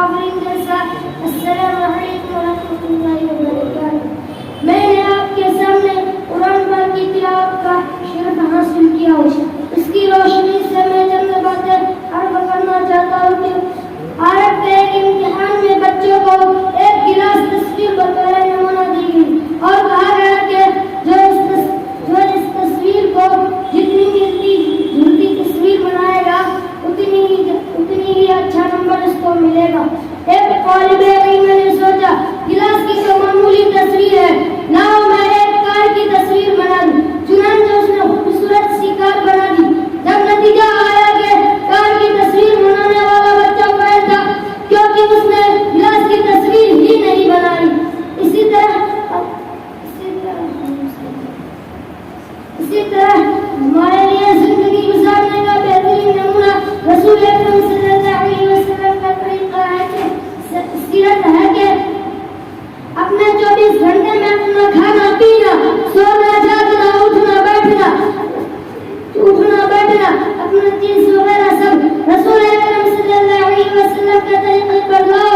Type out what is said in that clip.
آفرین کے ساتھ السلام علیکم ورحمۃ اللہ وبرکاتہ. میں نے آپ کے سامنے قرآن پاک کی تلاوت کا شرف حاصل کیا ہے. اس کی روشنی سے میں چند باتیں عرض کرنا چاہتا ہوں کہ عرب کے ایک امتحان میں بچوں کو ایک گلاس تصویر بطور نمونہ دی گئی اور کہا گیا کہ جو اس تصویر کو جتنی ملتی جلتی تصویر بنائے گا اتنی ہی اچھا نمبر اس کو ملے گا. ایک طالب علم نے سوچا گلاس کی تو معمولی تصویر ہے، لاؤ میں ایک کار کی تصویر بنا دوں. چنانچہ اس نے خوبصورت سی کار بنا دی. جب نتیجہ آیا کہ کار کی تصویر بنانے والا بچہ فیل تھا کیونکہ اس نے گلاس کی تصویر ہی نہیں بنائی. اسی طرح ہمارے لیے زندگی گزارنے کا بہترین نمونہ رسول اکرم صلی اللہ علیہ وسلم کا طریقہ ہے کہ سیرت ہے کہ اپنے 24 گھنٹے میں اپنا کھانا پینا، سونا جاگنا، اٹھنا بیٹھنا اپنا چیز وغیرہ سب رسول اکرم صلی اللہ علیہ وسلم کے طریقے پر لا